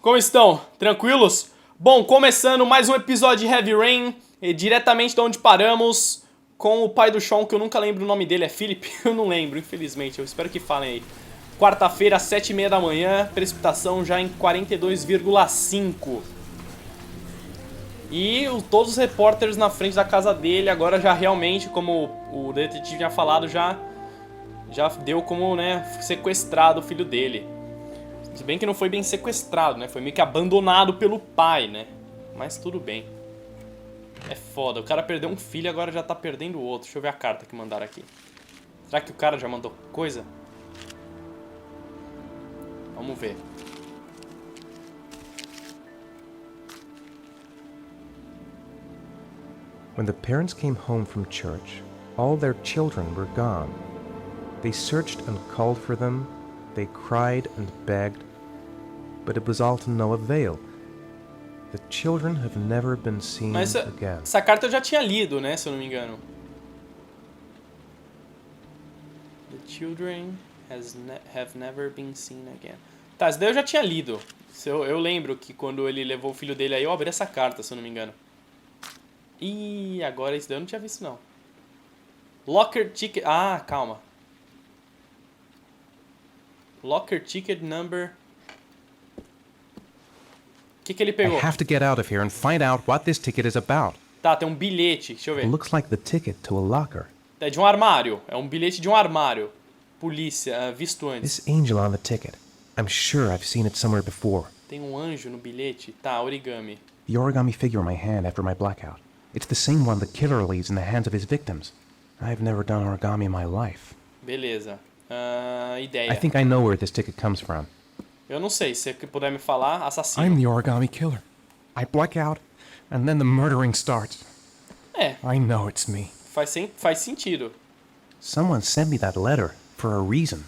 Como estão? Tranquilos? Bom, começando mais um episódio de Heavy Rain, diretamente de onde paramos, com o pai do Sean, que eu nunca lembro o nome dele, é Philip? Eu não lembro, infelizmente, eu espero que falem aí. Quarta-feira, 7h30 da manhã, precipitação já em 42,5. E todos os repórteres na frente da casa dele, agora já realmente, como o detetive tinha falado, já deu como, né, sequestrado o filho dele. Se bem que não foi bem sequestrado, né? Foi meio que abandonado pelo pai, né? Mas tudo bem. É foda. O cara perdeu um filho e agora já tá perdendo o outro. Deixa eu ver a carta que mandaram aqui. Será que o cara já mandou coisa? Vamos ver. When the parents came home from church, all their children were gone. They searched and called for them. They cried and begged, but it was all to no avail. The children have never been seen again. Essa carta eu já tinha lido, né, se eu não me engano. The children have never been seen again. Tá, isso daí eu já tinha lido. Eu lembro que quando ele levou o filho dele aí, eu abri essa carta, se eu não me engano. Ih, agora isso daí eu não tinha visto, não. Locker ticket... Ah, calma. Locker ticket number... O que ele pegou? I have to get out of here and find out what this ticket is about. Tá, tem um bilhete. Deixa eu ver. It looks like the ticket to a locker. É de um armário. É um bilhete de um armário. Polícia, visto antes. This angel on the ticket. I'm sure I've seen it somewhere before. Tem um anjo no bilhete. Tá, origami. The origami figure in my hand after my blackout. It's the same one the killer leaves in the hands of his victims. I've never done origami in my life. Beleza. Ideia. I think I know where this ticket comes from. Eu não sei, se você puder me falar, assassino. I'm the origami killer. I black out, and then the murdering starts. É. I know it's me. Faz sentido. Someone sent me that letter for a reason.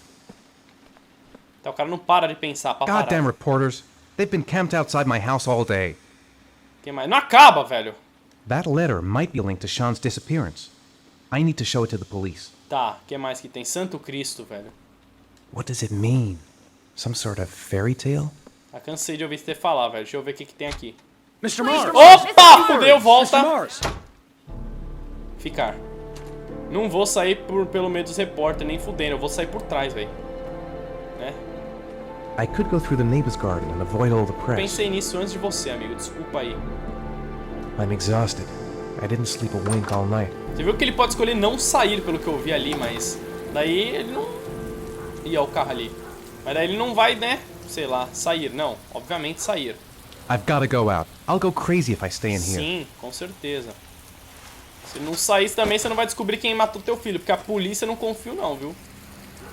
Então o cara não para de pensar, Goddamn reporters. They've been camped outside my house all day. Quem mais? Não acaba, velho. That letter might be linked to Sean's disappearance. I need to show it to the police. Tá, que mais que tem? Santo Cristo, velho. What does it mean? Some sort of fairy tale? Já cansei de ouvir você falar, velho. Deixa eu ver o que tem aqui. Mr. Mars! Opa! Fudeu, volta! Mr. Mars! Ficar. Não vou sair pelo meio dos repórteres, nem fudendo. Eu vou sair por trás, velho. Né? I could go through the neighbor's garden and avoid all the press. Pensei nisso antes de você, amigo. Desculpa aí. I'm exhausted. I didn't sleep a wink all night. Você viu que ele pode escolher não sair, pelo que eu vi ali, mas... Daí ele não... Ih, ó o carro ali. Mas daí ele não vai, né? Sei lá, sair. Não, obviamente sair. I've gotta go out. I'll go crazy if I stay in here. Sim, com certeza. Se não sair também, você não vai descobrir quem matou teu filho, porque a polícia não confio não, viu?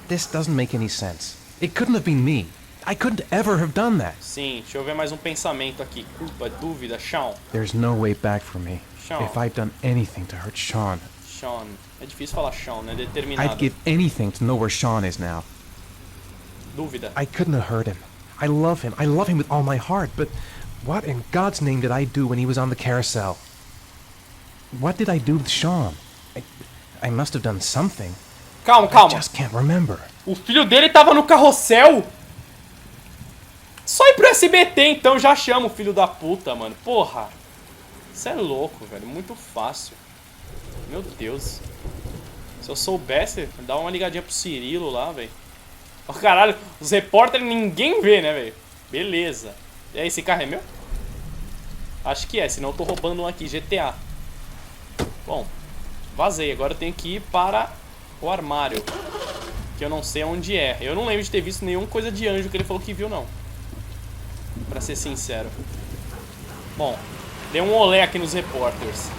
This doesn't make any sense. It couldn't have been me. I couldn't ever have done that. Sim, deixa eu ver mais um pensamento aqui. Culpa, dúvida, Sean. There's no way back for me. Sean. If I've done anything to hurt Sean, Sean. É difícil falar Sean, né? Determinado. I'd give anything to know where Sean is now. Dúvida. I couldn't have hurt him. I love him. I love him with all my heart, but what in God's name did I do when he was on the carousel? What did I do with Sean? I must have done something. Calma, I calma. just can't remember. O filho dele tava no carrossel? Só ir pro SBT então, já chama o filho da puta, mano. Porra. Isso é louco, velho. Muito fácil. Meu Deus. Se eu soubesse, dá uma ligadinha pro Cirilo lá, velho. Oh, caralho, os repórteres ninguém vê, né, velho? Beleza. E aí, esse carro é meu? Acho que é, senão eu tô roubando um aqui, GTA. Bom, vazei. Agora eu tenho que ir para o armário, que eu não sei onde é. Eu não lembro de ter visto nenhuma coisa de anjo que ele falou que viu, não. Pra ser sincero. Bom, dei um olé aqui nos repórteres.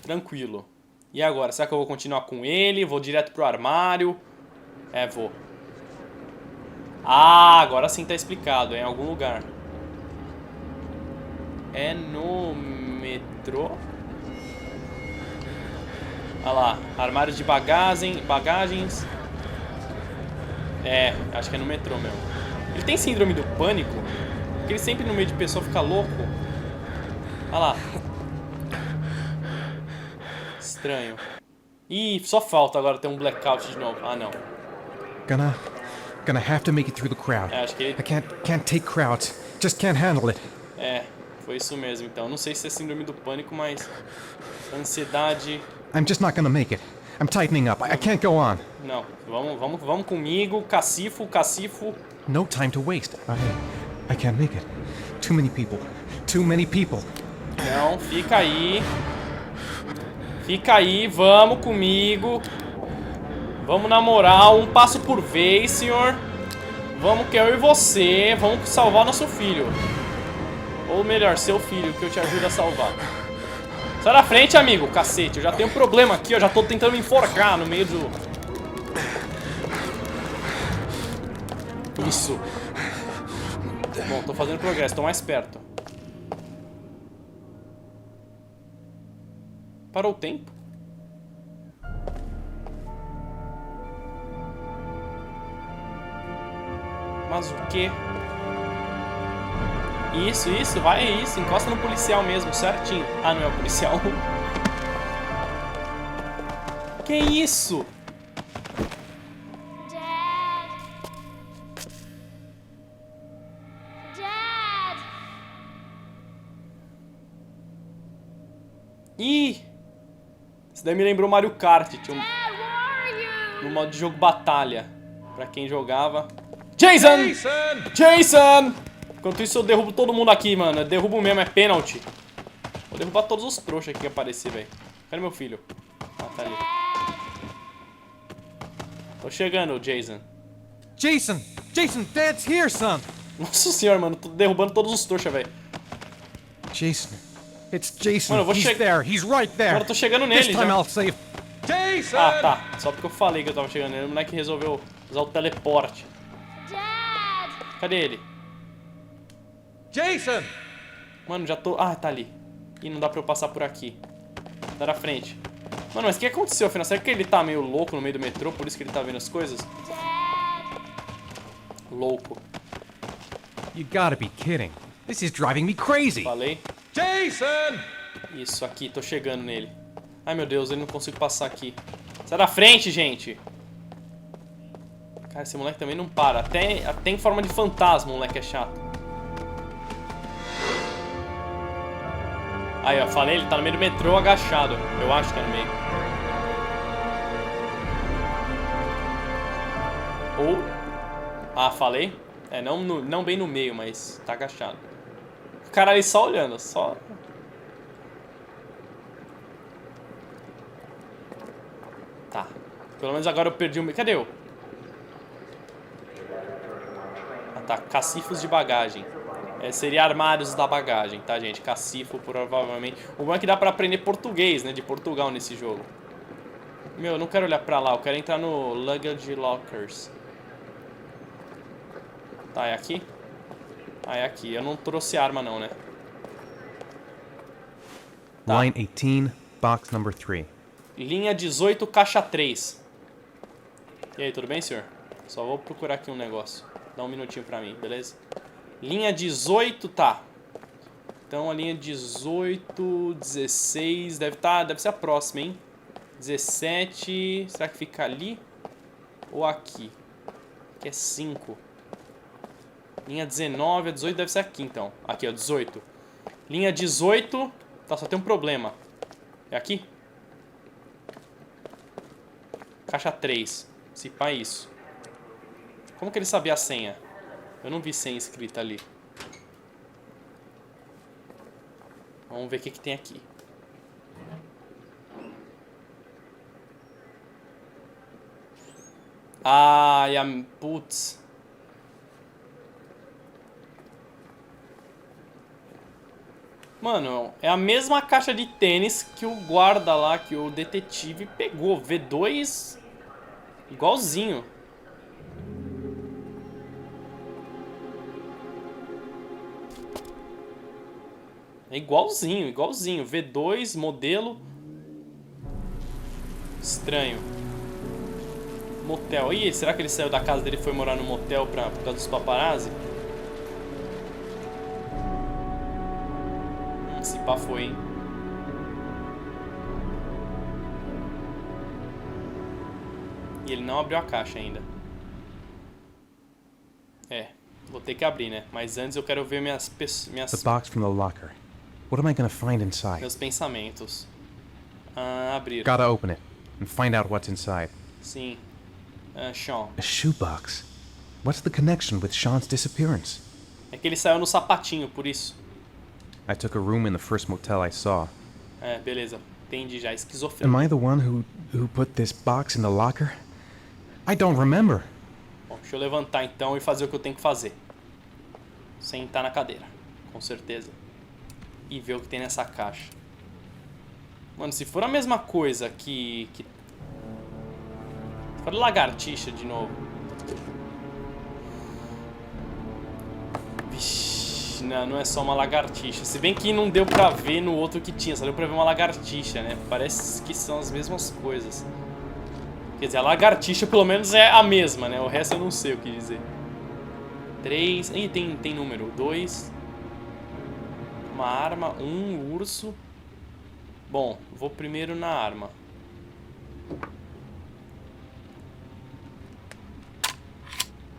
Tranquilo. E agora? Será que eu vou continuar com ele? Vou direto pro armário? É, vou. Ah, agora sim tá explicado. É em algum lugar. É no metrô? Olha lá. Armário de bagagens. É, acho que é no metrô mesmo. Ele tem síndrome do pânico? Porque ele sempre no meio de pessoa fica louco. Olha lá. Estranho. Ih, só falta agora ter um blackout de novo. Ah, não. Gonna have to make it through the crowd. É, acho que ele... I can't take crowds. Just can't handle it. É, foi isso mesmo, então. Não sei se é síndrome do pânico, mas... Ansiedade... I'm just not gonna make it. I'm tightening up. I can't go on. Não, vamos comigo. Cacifo. No time to waste. I can't make it. Too many people. Too many people. Não, fica aí. Fica aí, vamos comigo. Vamos na moral, um passo por vez, senhor. Vamos que eu e você, vamos salvar nosso filho. Ou melhor, seu filho, que eu te ajudo a salvar. Sai da frente, amigo, cacete. Eu já tenho um problema aqui, eu já tô tentando me enforcar no meio do... Isso. Bom, tô fazendo progresso, tô mais perto. Parou o tempo? Mas o quê? Isso, vai isso. Encosta no policial mesmo, certinho. Ah, não é o policial. Que isso? Dad. Dad. Ih! Isso daí me lembrou Mario Kart. Tinha Dad, where are you? no modo de jogo batalha. Pra quem jogava. Jason! Enquanto isso eu derrubo todo mundo aqui, mano. Eu derrubo mesmo, é pênalti. Vou derrubar todos os trouxas aqui que aparecer, velho. Cadê meu filho? Ah, tá ali. Tô chegando, Jason. Jason! Dad's here, son! Nossa senhora, mano. Tô derrubando todos os trouxas, velho. Jason. It's Jason. Mano, eu vou He's there. He's right there. Agora eu tô chegando This nele time já. I'll save. Jason! Ah, tá. Só porque eu falei que eu tava chegando nele. O moleque resolveu usar o teleporte. Dad. Cadê ele? Jason! Mano, já tô... Ah, tá ali. Ih, não dá pra eu passar por aqui. Tá na frente. Mano, mas o que aconteceu, afinal? Será que ele tá meio louco no meio do metrô? Por isso que ele tá vendo as coisas? Dad. Louco. You gotta be kidding. This is driving me crazy. Falei. Jason! Isso, aqui. Tô chegando nele. Ai, meu Deus. Eu não consigo passar aqui. Sai da frente, gente. Cara, esse moleque também não para. Até em forma de fantasma o moleque é chato. Aí, ó. Falei, ele tá no meio do metrô agachado. Eu acho que é no meio. Ou... Ah, falei? É, não bem no meio, mas tá agachado. O cara ali só olhando, só... Tá. Pelo menos agora eu perdi o... Cadê eu? Ah, tá. Cacifos de bagagem. É, seria armários da bagagem, tá, gente? Cacifo, provavelmente. O bom é que dá pra aprender português, né? De Portugal nesse jogo. Meu, eu não quero olhar pra lá. Eu quero entrar no Luggage Lockers. Tá, é aqui? Ah, é aqui. Eu não trouxe arma não, né? Tá. Line 18, box number 3. Linha 18, caixa 3. E aí, tudo bem, senhor? Só vou procurar aqui um negócio. Dá um minutinho pra mim, beleza? Linha 18, tá. Então a linha 18, 16... Deve ser a próxima, hein? 17... Será que fica ali? Ou aqui? Aqui é 5. Linha 19, a 18 deve ser aqui, então. Aqui, ó, 18. Linha 18... Tá, só tem um problema. É aqui? Caixa 3. Se pá, isso. Como que ele sabia a senha? Eu não vi senha escrita ali. Vamos ver o que tem aqui. Ah, e a... Putz. Mano, é a mesma caixa de tênis que o guarda lá, que o detetive pegou. V2 igualzinho. É igualzinho, igualzinho. V2, modelo. Estranho. Motel. Ih, será que ele saiu da casa dele e foi morar no motel por causa dos paparazzi? Se pá foi, hein? E ele não abriu a caixa ainda. Vou ter que abrir, né? Mas antes eu quero ver The box from the locker. What am I gonna find inside? meus pensamentos. Abrir. Gotta open it and find out what's inside. Sim. Sean. A shoebox. What's the connection with Sean's disappearance? É que ele saiu no sapatinho, por isso. I took a room in the first motel I saw. Beleza. Entendi já. Am Esquizofrenia. I the one who put this box in the locker? I don't remember. Bom, deixa eu levantar então e fazer o que eu tenho que fazer. Sentar na cadeira. Com certeza. E ver o que tem nessa caixa. Mano, se for a mesma coisa que... Se for lagartixa de novo. Vixe, não é só uma lagartixa. Se bem que não deu pra ver no outro que tinha. Só deu pra ver uma lagartixa, né? Parece que são as mesmas coisas. Quer dizer, a lagartixa pelo menos é a mesma, né? O resto eu não sei o que dizer. 3... Ih, tem número. 2... Uma arma, um urso. Bom, vou primeiro na arma.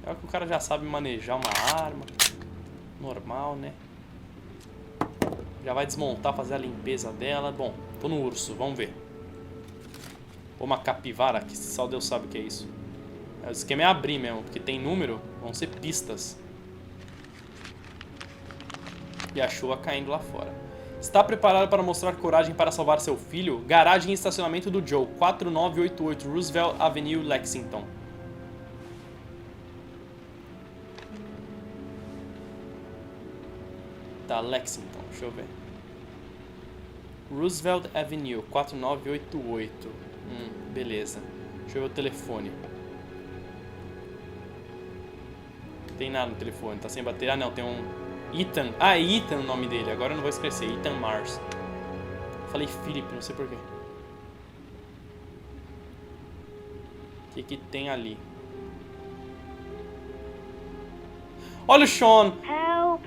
É que o cara já sabe manejar uma arma. Normal, né? Já vai desmontar, fazer a limpeza dela. Bom, tô no urso, vamos ver. Ou uma capivara, que só Deus sabe o que é isso. O esquema é abrir mesmo, porque tem número, vão ser pistas. E a chuva caindo lá fora. Está preparado para mostrar coragem para salvar seu filho? Garagem e estacionamento do Joe, 4988 Roosevelt Avenue, Lexington. Tá, Lexington, deixa eu ver. Roosevelt Avenue, 4988. Beleza. Deixa eu ver o telefone. Não tem nada no telefone, tá sem bateria. Ah, não, tem um... Ethan. Ah, é Ethan o nome dele. Agora eu não vou esquecer. Ethan Mars. Falei Philip, não sei porquê. O que tem ali? Olha o Sean. Help!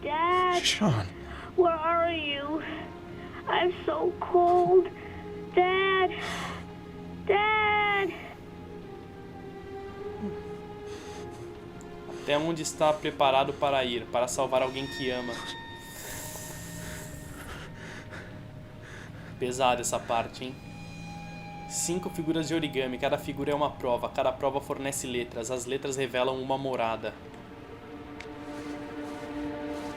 Dad! Sean. Where are you? I'm so cold. Dad! Dad! Até onde está preparado para ir, para salvar alguém que ama. Pesada essa parte, hein? 5 figuras de origami, cada figura é uma prova, cada prova fornece letras, as letras revelam uma morada.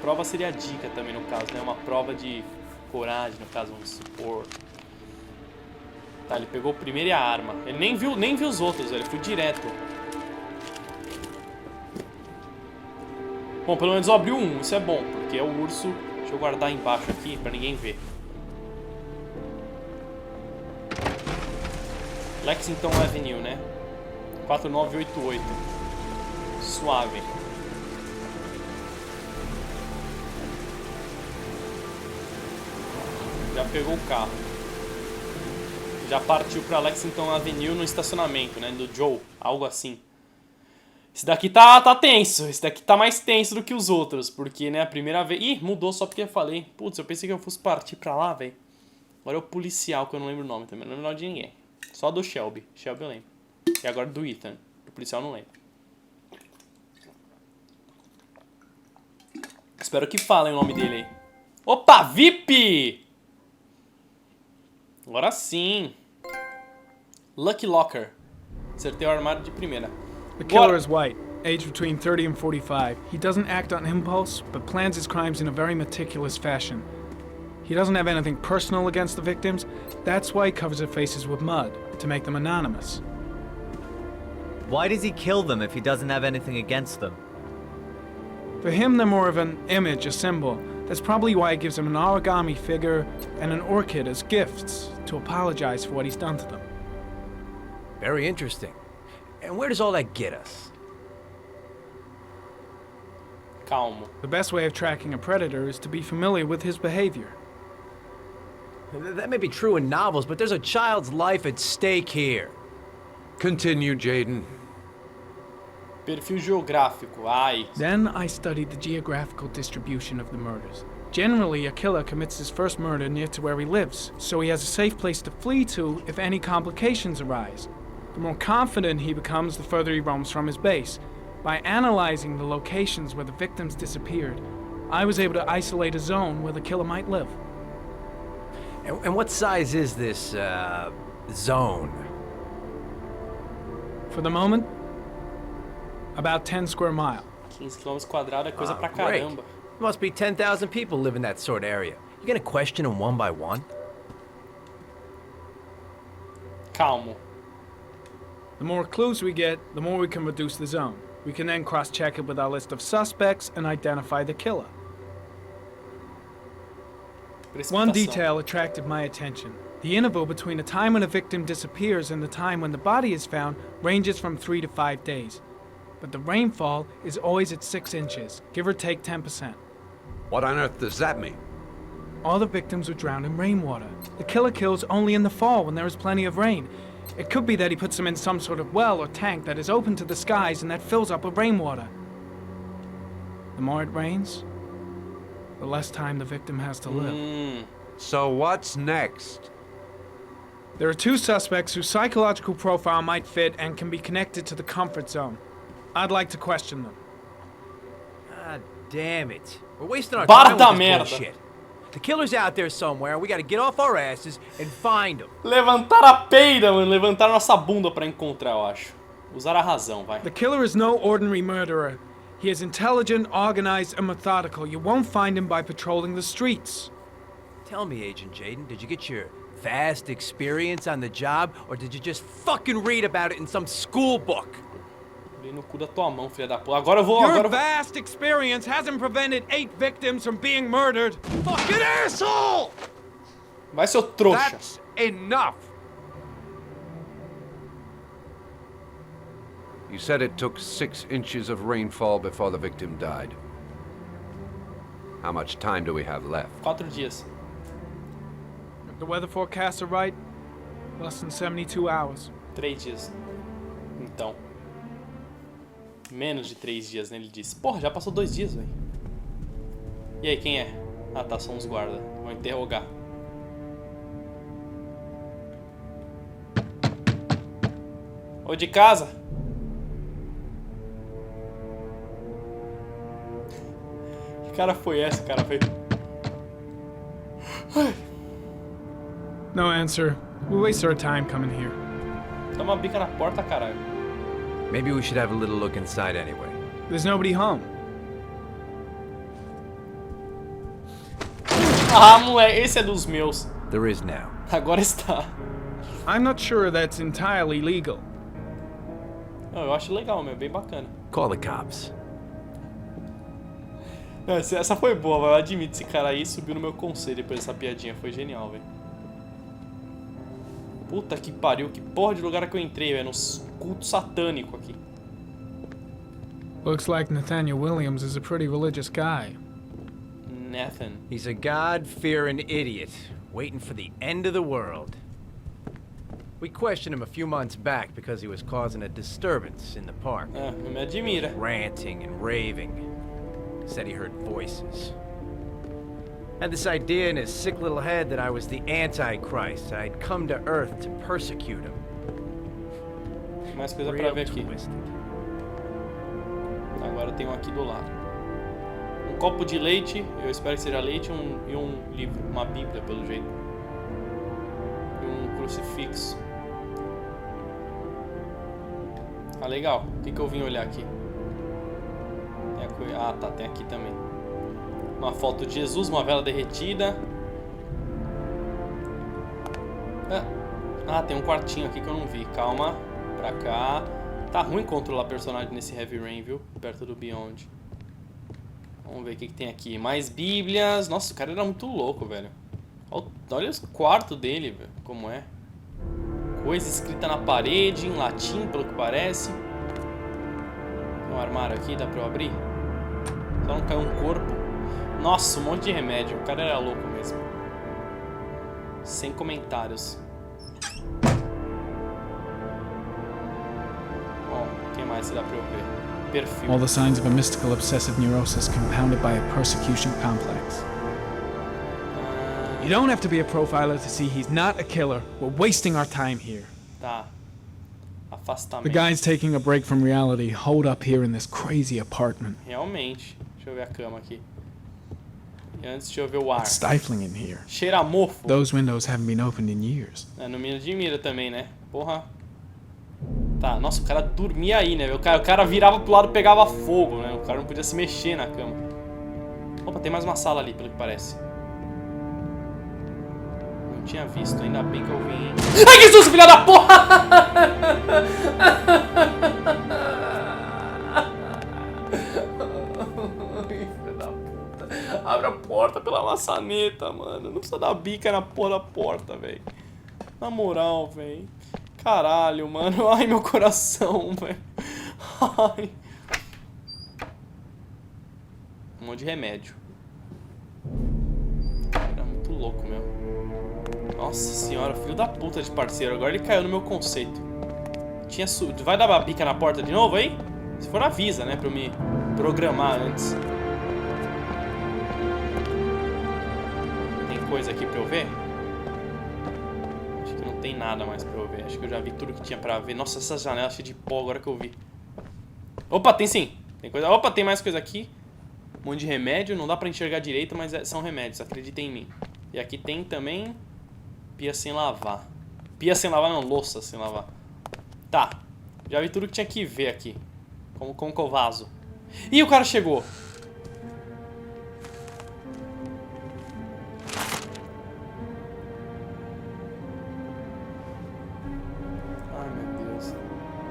Prova seria a dica também no caso, né? Uma prova de coragem, no caso, vamos supor. Tá, ele pegou o primeiro e a arma. Ele nem viu os outros, ele foi direto. Bom, pelo menos eu abri um, isso é bom, porque é o urso. Deixa eu guardar embaixo aqui pra ninguém ver. Lexington Avenue, né? 4988. Suave. Já pegou o carro. Já partiu pra Lexington Avenue no estacionamento, né? Do Joe, algo assim. Esse daqui tá tenso. Esse daqui tá mais tenso do que os outros. Porque, né, a primeira vez... Ih, mudou só porque eu falei. Putz, eu pensei que eu fosse partir pra lá, velho. Agora é o policial, que eu não lembro o nome também. Não lembro o nome de ninguém. Só do Shelby. Shelby eu lembro. E agora do Ethan. O policial eu não lembro. Espero que falem o nome dele aí. Opa, VIP! Agora sim. Lucky Locker. Acertei o armário de primeira. The killer is white, aged between 30 and 45. He doesn't act on impulse, but plans his crimes in a very meticulous fashion. He doesn't have anything personal against the victims. That's why he covers their faces with mud, to make them anonymous. Why does he kill them if he doesn't have anything against them? For him, they're more of an image, a symbol. That's probably why he gives them an origami figure and an orchid as gifts, to apologize for what he's done to them. Very interesting. And where does all that get us? Calmo. The best way of tracking a predator is to be familiar with his behavior. That may be true in novels, but there's a child's life at stake here. Continue, Jaden. Perfil geográfico. Ai. Then I studied the geographical distribution of the murders. Generally, a killer commits his first murder near to where he lives, so he has a safe place to flee to if any complications arise. The more confident he becomes, the further he roams from his base. By analyzing the locations where the victims disappeared, I was able to isolate a zone where the killer might live. And what size is this, zone? For the moment, about 10 square mile. 15 km² é coisa pra Great. caramba. Must be 10,000 people live in that sort of area. You gonna question them one by one? Calmo. The more clues we get, the more we can reduce the zone. We can then cross-check it with our list of suspects and identify the killer. One Precipitação. detail attracted my attention. The interval between the time when a victim disappears and the time when the body is found ranges from 3 to 5 days. But the rainfall is always at 6 inches, give or take 10%. What on earth does that mean? All the victims were drowned in rainwater. The killer kills only in the fall when there is plenty of rain. It could be that he puts them in some sort of well or tank that is open to the skies and that fills up with rainwater. The more it rains, the less time the victim has to live. So what's next? There are 2 suspects whose psychological profile might fit and can be connected to the comfort zone. I'd like to question them. God damn it. We're wasting our Bar time da with this merda. bullshit. The killer's out there somewhere, we gotta get off our asses and find him. Levantar a peida, mano. Levantar nossa bunda pra encontrar, eu acho. Usar a razão, vai. The killer is no ordinary murderer. He is intelligent, organized, and methodical. You won't find him by patrolling the streets. Tell me, Agent Jaden, did you get your vast experience on the job, or did you just fucking read about it in some school book? Dei no cu da tua mão, filha da puta. Agora eu vou... Your Agora eu vou... vast experience hasn't prevented 8 victims from being murdered. Fucking asshole! Vai, seu trouxa. That's enough! You said it took 6 inches of rainfall before the victim died. How much time do we have left? 4 dias. If the weather forecasts are right, less than 72 hours. 3 dias. Então. Menos de 3 dias, né? Ele disse. Porra, já passou 2 dias, velho. E aí, quem é? Ah, tá, são os guardas. Vou interrogar. Ô, de casa? Que cara foi essa, cara? Foi... No answer. We waste our time coming here. Dá uma bica na porta, caralho. Maybe we should have a little look inside anyway. There's nobody home. Ah, moleque, esse é dos meus. There is now. Agora está. I'm not sure that's entirely legal. Não, eu acho legal, meu. Bem bacana. Call the cops. Não, essa foi boa, mas eu admito. Esse cara aí subiu no meu conselho depois dessa piadinha. Foi genial, velho. Puta que pariu. Que porra de lugar que eu entrei, velho. Nos culto satânico aqui. Looks like Nathaniel Williams is a pretty religious guy. Nathan. He's a God-fearing idiot, waiting for the end of the world. We questioned him a few months back because he was causing a disturbance in the park. É, não me admira. Ranting and raving. Said he heard voices. Had this idea in his sick little head that I was the Antichrist. I'd come to Earth to persecute him. Mais coisa pra Real ver aqui. twisted. Agora tem um aqui do lado. Um copo de leite, eu espero que seja leite, e um livro, uma bíblia pelo jeito. E um crucifixo. Ah, legal. O que eu vim olhar aqui? Tem ah, tá, tem aqui também. Uma foto de Jesus, uma vela derretida. Ah, tem um quartinho aqui que eu não vi. Calma, pra cá. Tá ruim controlar personagem nesse Heavy Rain, viu? Perto do Beyond. Vamos ver o que tem aqui. Mais bíblias. Nossa, o cara era muito louco, velho. Olha o quarto dele, velho. Como é. Coisa escrita na parede, em latim, pelo que parece. Tem um armário aqui, dá pra eu abrir? Só não caiu um corpo. Nossa, um monte de remédio. O cara era louco mesmo. Sem comentários. Bom, o que mais dá pra eu ver? Perfil. All the signs of a mystical obsessive neurosis compounded by a persecution complex. You don't have to be a profiler to see he's not a killer. We're wasting our time here. Tá. Afastamento. The guy's taking a break from reality, holed up here in this crazy apartment. Realmente. Deixa eu ver a cama aqui. E antes, deixa eu ver o ar. It's stifling in here. Cheira a mofo. Those windows haven't been opened in years. É, não me admira também, né? Porra. Tá, nossa, o cara dormia aí, né? O cara virava pro lado e pegava fogo, né? O cara não podia se mexer na cama. Opa, tem mais uma sala ali, pelo que parece. Não tinha visto, ainda bem que eu vim. Ai, que susto, filha da porra! Filha da puta. Abre a porta pela maçaneta, mano. Não precisa dar bica na porra da porta, velho. Na moral, velho. Caralho, mano. Ai, meu coração, velho. Ai. Um monte de remédio. Era muito louco, meu. Nossa senhora, filho da puta de parceiro. Agora ele caiu no meu conceito. Vai dar uma bica na porta de novo aí? Se for, avisa, né? Pra eu me programar antes. Tem coisa aqui pra eu ver? Acho que não tem nada mais pra eu ver. Acho que eu já vi tudo que tinha pra ver. Nossa, essa janela cheia de pó agora que eu vi. Opa, tem sim. Tem coisa. Opa, tem mais coisa aqui. Um monte de remédio. Não dá pra enxergar direito, mas são remédios. Acreditem em mim. E aqui tem também pia sem lavar. Pia sem lavar não, louça sem lavar. Tá. Já vi tudo que tinha que ver aqui. Como que eu vazo. Ih, o cara chegou. Ai, meu Deus.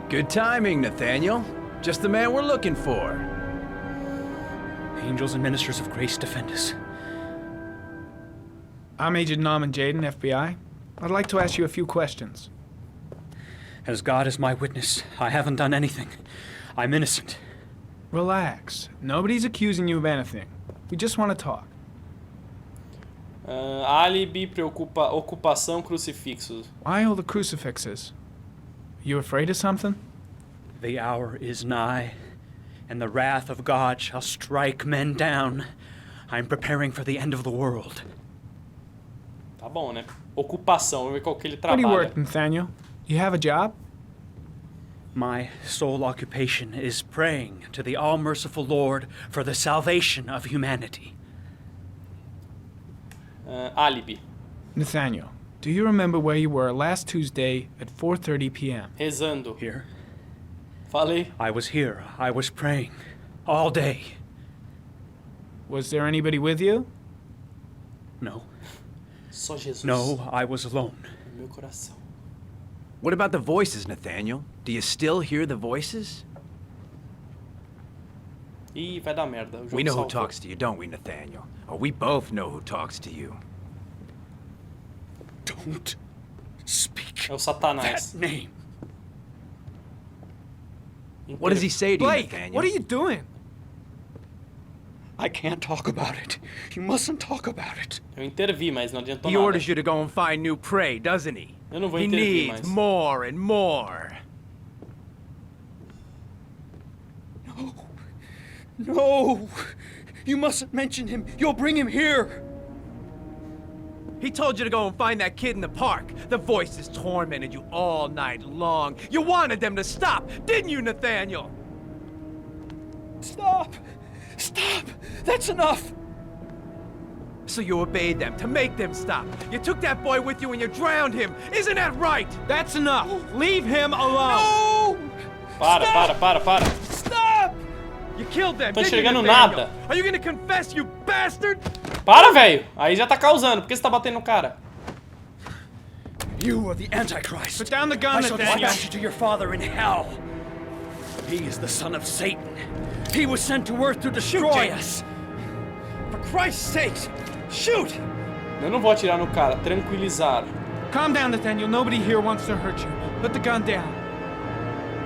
Good timing, Nathaniel. Just the man we're looking for. Angels and ministers of grace defend us. I'm Agent Norman Jaden, FBI. I'd like to ask you a few questions. As God is my witness, I haven't done anything. I'm innocent. Relax. Nobody's accusing you of anything. We just want to talk. Álibi, ocupação, crucifixos. Why all the crucifixes? You afraid of something? The hour is nigh, and the wrath of God shall strike men down. I'm preparing for the end of the world. Tá bom, né? Ocupação, vamos ver qual que ele Where do you trabalha. work, Nathaniel? You have a job? My sole occupation is praying to the all-merciful Lord for the salvation of humanity. Álibi. Nathaniel, do you remember where you were last Tuesday at 4:30 p.m.? Rezando. Here, Falei. I was here. I was praying all day. Was there anybody with you? No, Só Jesus. no, I was alone. No meu coração. What about the voices, Nathaniel? Do you still hear the voices? Ih, vai dar merda. O jogo We know who salvou. talks to you, don't we, Nathaniel? Or we both know who talks to you. Don't speak É o Satanás. that name. What does he say to you, Blake, Nathaniel? what are you doing? I can't talk about it. You mustn't talk about it. Eu intervi, mas não adiantou He nada. orders you to go and find new prey, doesn't he? Eu não vou He intervir needs mais. more and more. No! You mustn't mention him. You'll bring him here. He told you to go and find that kid in the park. The voices tormented you all night long. You wanted them to stop, didn't you, Nathaniel? Stop! Stop! That's enough! So you obeyed them to make them stop. You took that boy with you and you drowned him. Isn't that right? That's enough. Leave him alone. No! Para. Stop! You killed them. Tô didn't you, enxergando Nathaniel? nada. Are you gonna confess, you bastard? Para, velho. Aí já tá causando. Por que você tá batendo no cara? You are the Antichrist. Put down the gun, I shall Nathaniel. dispatch you to your father in hell. He is the son of Satan. He was sent to earth to destroy us. For Christ's sake, shoot! Eu não vou atirar no cara. Tranquilizar. Calm down, Nathaniel. Nobody here wants to hurt you. Put the gun down.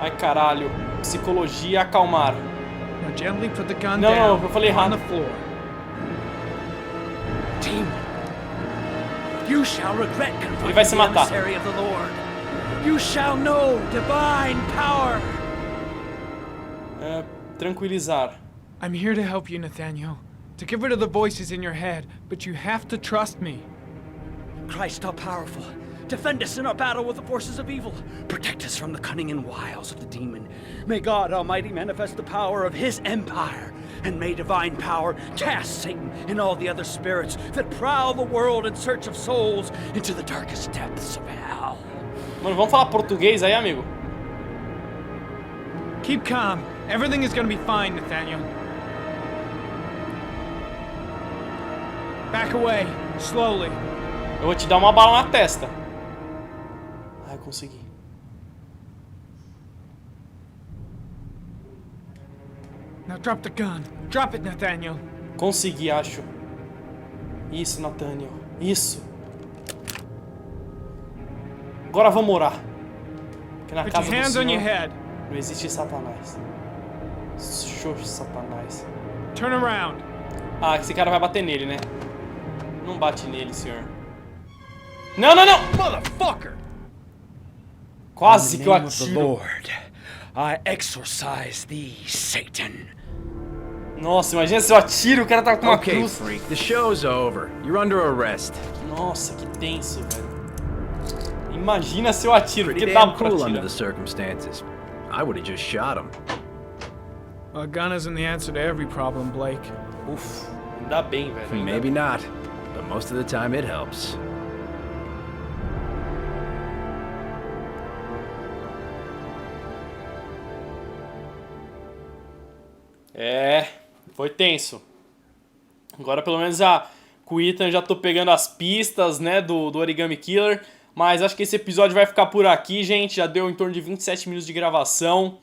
Ai, caralho. Psicologia, acalmar. Now gently put the gun Não, down eu falei on errado. the floor. Demon, you shall regret Ele vai confronting se the matar. emissary of the Lord. You shall know divine power. Tranquilizar. I'm here to help you, Nathaniel. To get rid of the voices in your head, but you have to trust me. Christ all powerful, Defend us in our battle with the forces of evil. Protect us from the cunning and wiles of the demon. May God Almighty manifest the power of his empire. And may divine power cast Satan and all the other spirits that prowl the world in search of souls into the darkest depths of hell. Mano, vamos falar português aí, amigo? Keep calm. Everything is gonna be fine, Nathaniel. Back away, slowly. Eu vou te dar uma bala na testa. Ai, consegui. Now drop the gun. Drop it, Nathaniel. Consegui, acho. Isso, Nathaniel. Isso. Agora vamos orar. Porque na Put casa your do hands on your Senhor head. não existe Satanás. Show Satanás. Turn around. Ah, esse cara vai bater nele, né? Não bate nele, senhor. Não, não, não! Motherfucker! Quase In que the eu name of the atiro. Lord, I exorcise thee, Satan. Nossa, imagina se eu atiro, o cara tá com uma Okay, cruz. freak, the show's over. You're under arrest. Nossa, que tenso, velho. Imagina se eu atiro, Pretty porque dá damn pra cool under atirar. the circumstances. I would have just shot him. A gun isn't the answer to every problem, Blake. Uf, ainda bem, velho. ainda Maybe not, but most of the time it helps. É, foi tenso. Agora pelo menos com o Ethan já tô pegando as pistas, né, do Origami Killer. Mas acho que esse episódio vai ficar por aqui, gente. Já deu em torno de 27 minutos de gravação.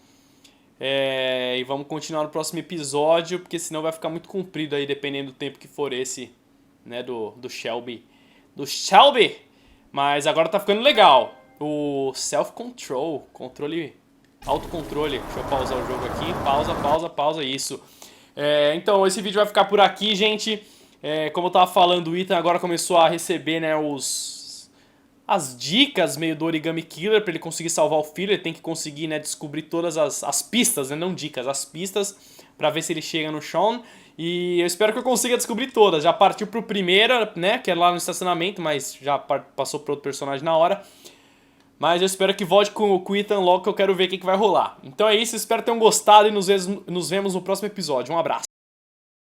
E vamos continuar no próximo episódio, porque senão vai ficar muito comprido aí, dependendo do tempo que for esse, né, do Shelby. Do Shelby! Mas agora tá ficando legal. O self-control, autocontrole. Deixa eu pausar o jogo aqui. Pausa, isso. Então, esse vídeo vai ficar por aqui, gente. Como eu tava falando, o Ethan agora começou a receber, né, as dicas meio do Origami Killer pra ele conseguir salvar o filho. Ele tem que conseguir, né, descobrir todas as pistas, né, não dicas, as pistas, pra ver se ele chega no Sean. E eu espero que eu consiga descobrir todas. Já partiu pro primeiro, né, que é lá no estacionamento, mas já passou pro outro personagem na hora. Mas eu espero que volte com o Ethan logo, que eu quero ver o que vai rolar. Então é isso, espero que tenham gostado e nos vemos no próximo episódio. Um abraço.